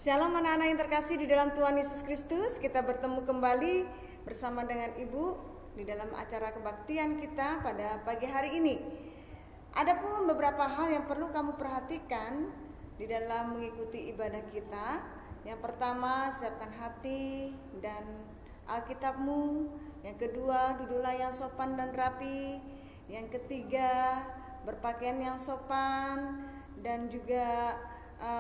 Shalom anak-anak yang terkasih di dalam Tuhan Yesus Kristus. Kita bertemu kembali bersama dengan Ibu di dalam acara kebaktian kita pada pagi hari ini. Ada pun beberapa hal yang perlu kamu perhatikan di dalam mengikuti ibadah kita. Yang pertama, siapkan hati dan Alkitabmu. Yang kedua, duduklah yang sopan dan rapi. Yang ketiga, berpakaian yang sopan. Dan juga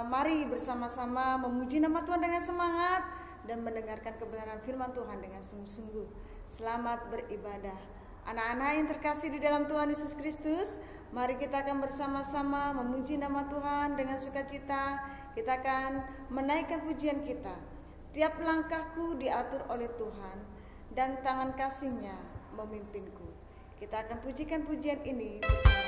mari bersama-sama memuji nama Tuhan dengan semangat dan mendengarkan kebenaran firman Tuhan dengan sungguh-sungguh. Selamat beribadah. Anak-anak yang terkasih di dalam Tuhan Yesus Kristus, mari kita akan bersama-sama memuji nama Tuhan dengan sukacita. Kita akan menaikkan pujian kita. Tiap langkahku diatur oleh Tuhan dan tangan kasih-Nya memimpinku. Kita akan pujikan pujian ini bersama-sama.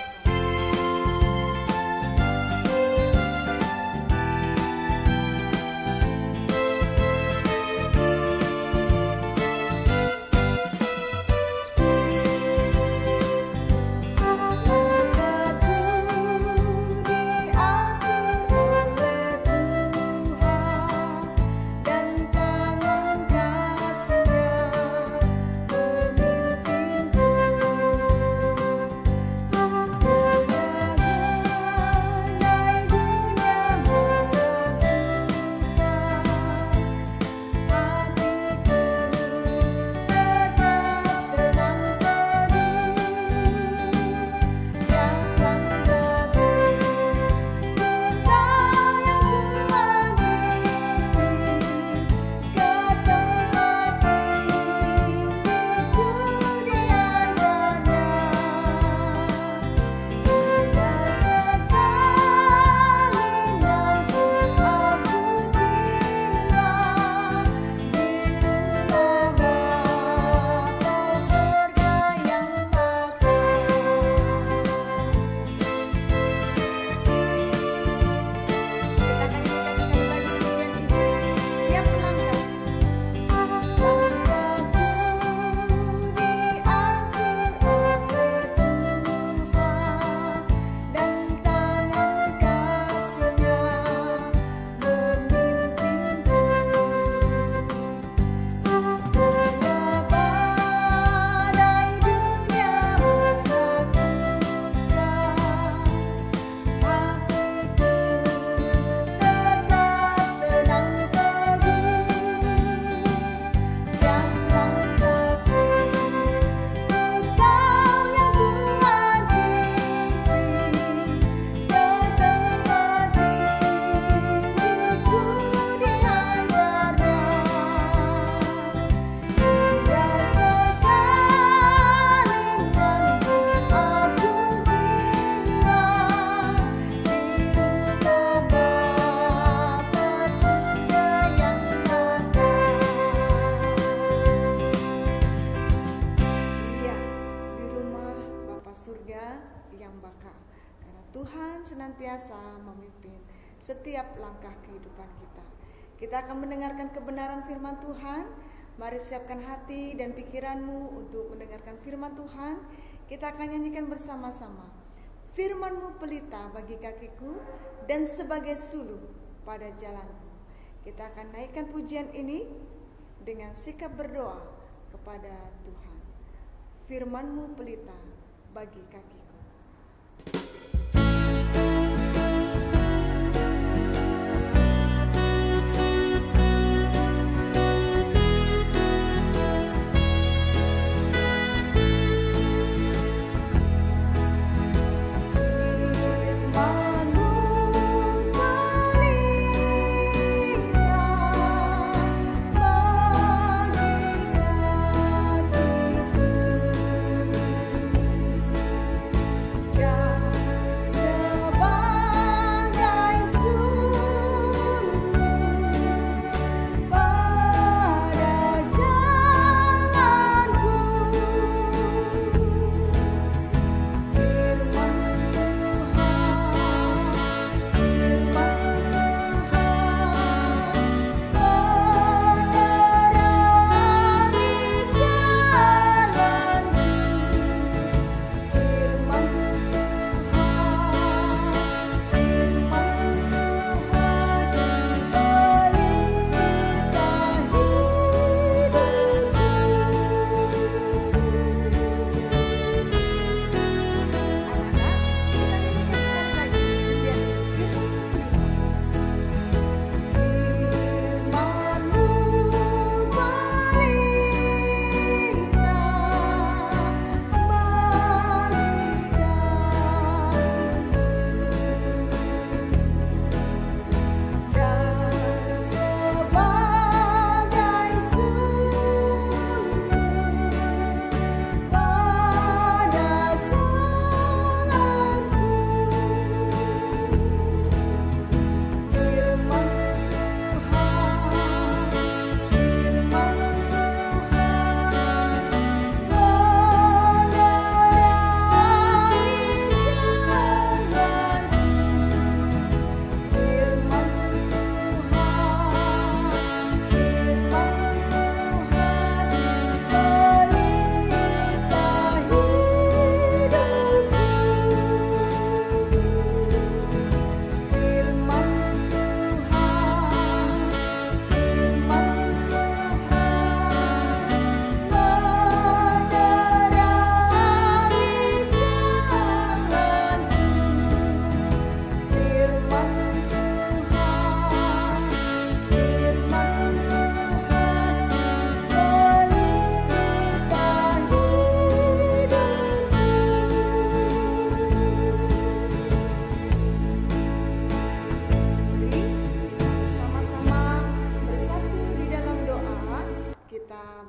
Senantiasa memimpin setiap langkah kehidupan kita. Kita akan mendengarkan kebenaran firman Tuhan. Mari siapkan hati dan pikiranmu untuk mendengarkan firman Tuhan. Kita akan nyanyikan bersama-sama. Firman-Mu pelita bagi kakiku dan sebagai suluh pada jalanku. Kita akan naikkan pujian ini dengan sikap berdoa kepada Tuhan. Firman-Mu pelita bagi kakiku.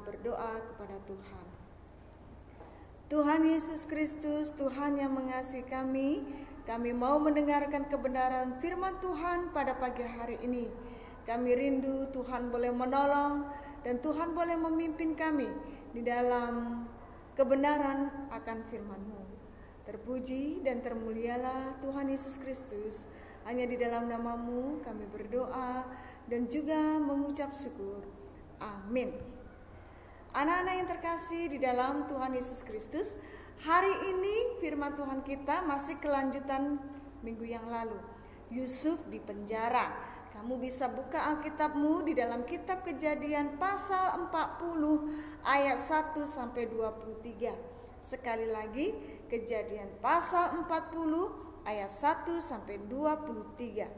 berdoa kepada Tuhan. Tuhan Yesus Kristus, Tuhan yang mengasihi kami mau mendengarkan kebenaran firman Tuhan pada pagi hari ini. Kami rindu Tuhan boleh menolong dan Tuhan boleh memimpin kami di dalam kebenaran akan firman-Mu. Terpuji dan termulialah Tuhan Yesus Kristus. Hanya di dalam nama-Mu kami berdoa dan juga mengucap syukur. Amin. Anak-anak yang terkasih di dalam Tuhan Yesus Kristus, hari ini firman Tuhan kita masih kelanjutan minggu yang lalu. Yusuf di penjara. Kamu bisa buka Alkitabmu di dalam kitab Kejadian pasal 40 ayat 1 sampai 23. Sekali lagi, Kejadian pasal 40 ayat 1 sampai 23.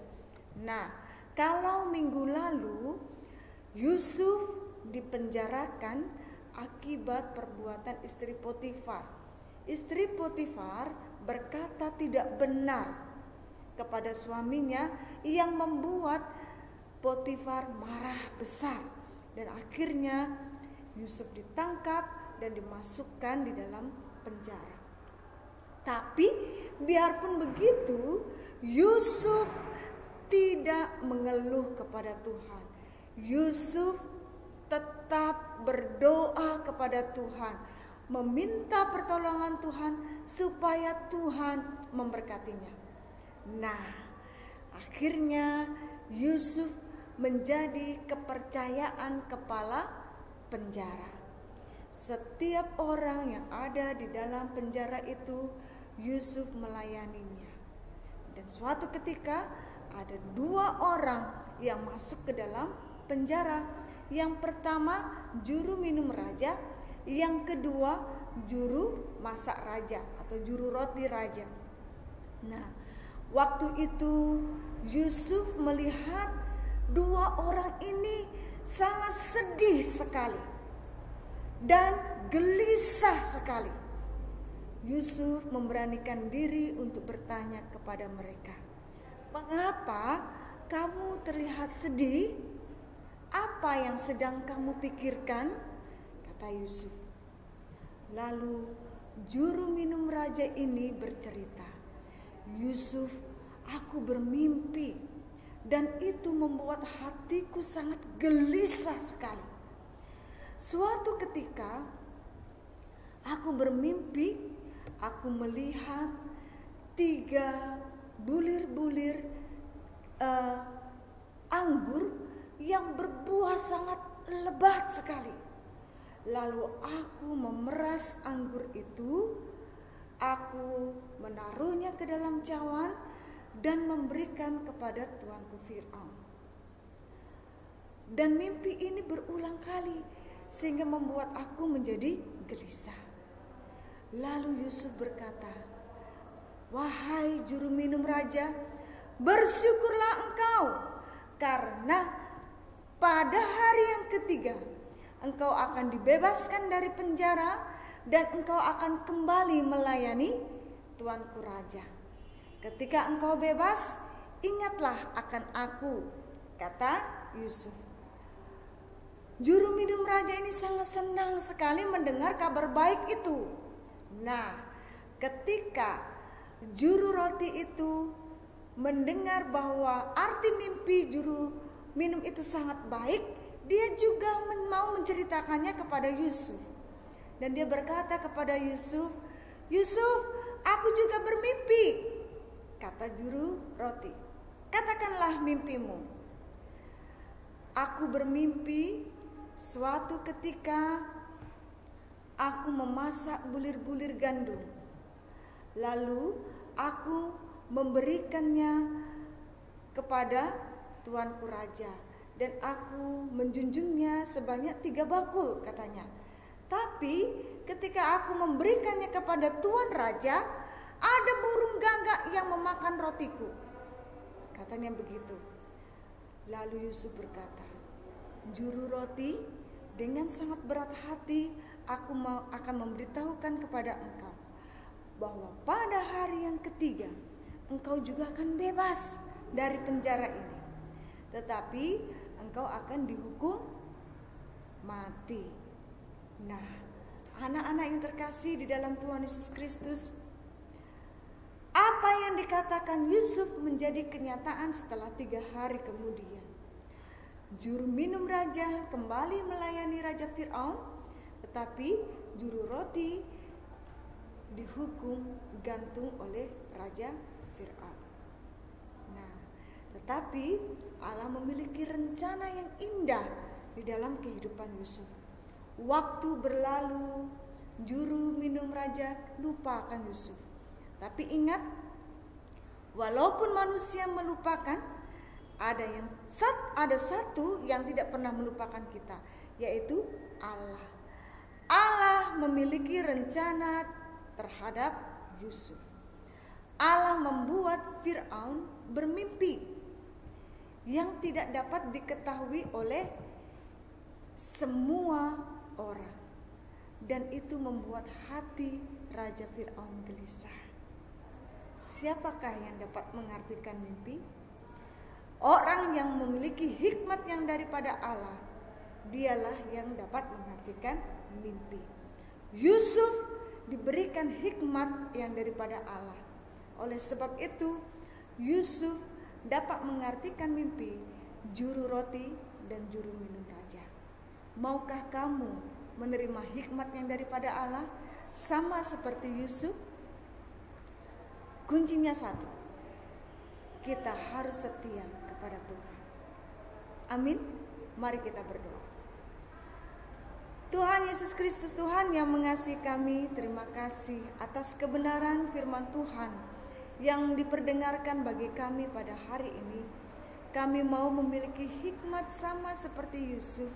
Nah, kalau minggu lalu Yusuf dipenjarakan akibat perbuatan istri Potifar. Istri Potifar berkata tidak benar kepada suaminya yang membuat Potifar marah besar, dan akhirnya Yusuf ditangkap dan dimasukkan di dalam penjara. Tapi biarpun begitu, Yusuf tidak mengeluh kepada Tuhan. Yusuf tetap berdoa kepada Tuhan, meminta pertolongan Tuhan supaya Tuhan memberkatinya. Nah, akhirnya Yusuf menjadi kepercayaan kepala penjara. Setiap orang yang ada di dalam penjara itu, Yusuf melayaninya. Dan suatu ketika ada 2 orang yang masuk ke dalam penjara. Yang pertama juru minum raja, yang kedua juru masak raja atau juru roti raja. Nah, waktu itu Yusuf melihat 2 orang ini sangat sedih sekali dan gelisah sekali. Yusuf memberanikan diri untuk bertanya kepada mereka, "Mengapa kamu terlihat sedih? Apa yang sedang kamu pikirkan?" kata Yusuf. Lalu juru minum raja ini bercerita, "Yusuf, aku bermimpi dan itu membuat hatiku sangat gelisah sekali. Suatu ketika aku bermimpi, aku melihat 3 bulir-bulir anggur yang berbuah sangat lebat sekali. Lalu aku memeras anggur itu, aku menaruhnya ke dalam cawan dan memberikan kepada tuanku Fir'aun. Dan mimpi ini berulang kali sehingga membuat aku menjadi gelisah." Lalu Yusuf berkata, "Wahai juru minum raja, bersyukurlah engkau karena pada hari yang ketiga engkau akan dibebaskan dari penjara dan engkau akan kembali melayani tuanku raja. Ketika engkau bebas, ingatlah akan aku," kata Yusuf. Juru minum raja ini sangat senang sekali mendengar kabar baik itu. Nah, ketika juru roti itu mendengar bahwa arti mimpi juru minum itu sangat baik, dia juga mau menceritakannya kepada Yusuf. Dan dia berkata kepada Yusuf, "Yusuf, aku juga bermimpi," kata juru roti. "Katakanlah mimpimu." "Aku bermimpi suatu ketika aku memasak bulir-bulir gandum. Lalu aku memberikannya kepada tuanku raja dan aku menjunjungnya sebanyak 3 bakul," katanya. "Tapi ketika aku memberikannya kepada tuan raja, ada burung gagak yang memakan rotiku," katanya begitu. Lalu Yusuf berkata, "Juru roti, dengan sangat berat hati aku akan memberitahukan kepada engkau bahwa pada hari yang ketiga engkau juga akan bebas dari penjara ini. Tetapi engkau akan dihukum mati." Nah, anak-anak yang terkasih di dalam Tuhan Yesus Kristus, apa yang dikatakan Yusuf menjadi kenyataan setelah 3 hari kemudian. Juru minum raja kembali melayani Raja Fir'aun, tetapi juru roti dihukum gantung oleh Raja Fir'aun. Nah, tetapi Allah memiliki rencana yang indah di dalam kehidupan Yusuf. Waktu berlalu, juru minum raja lupa akan Yusuf. Tapi ingat, walaupun manusia melupakan, ada satu yang tidak pernah melupakan kita, yaitu Allah. Allah memiliki rencana terhadap Yusuf. Allah membuat Fir'aun bermimpi yang tidak dapat diketahui oleh semua orang, dan itu membuat hati Raja Fir'aun gelisah. Siapakah yang dapat mengartikan mimpi? Orang yang memiliki hikmat yang daripada Allah, dialah yang dapat mengartikan mimpi. Yusuf diberikan hikmat yang daripada Allah. Oleh sebab itu, Yusuf dapat mengartikan mimpi juru roti dan juru minum raja. Maukah kamu menerima hikmat yang daripada Allah sama seperti Yusuf? Kuncinya satu, kita harus setia kepada Tuhan. Amin. Mari kita berdoa. Tuhan Yesus Kristus, Tuhan yang mengasihi kami, terima kasih atas kebenaran firman Tuhan yang diperdengarkan bagi kami pada hari ini. Kami mau memiliki hikmat sama seperti Yusuf,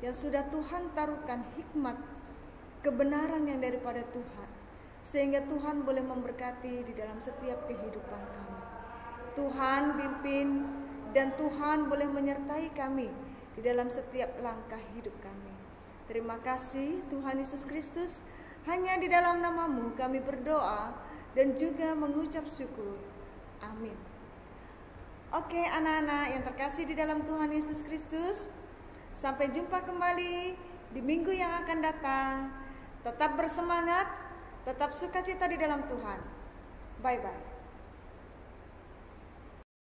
yang sudah Tuhan taruhkan hikmat, kebenaran yang daripada Tuhan, sehingga Tuhan boleh memberkati di dalam setiap kehidupan kami. Tuhan pimpin dan Tuhan boleh menyertai kami di dalam setiap langkah hidup kami. Terima kasih Tuhan Yesus Kristus, hanya di dalam nama-Mu kami berdoa dan juga mengucap syukur. Amin. Oke anak-anak yang terkasih di dalam Tuhan Yesus Kristus, sampai jumpa kembali di minggu yang akan datang. Tetap bersemangat, tetap sukacita di dalam Tuhan. Bye-bye.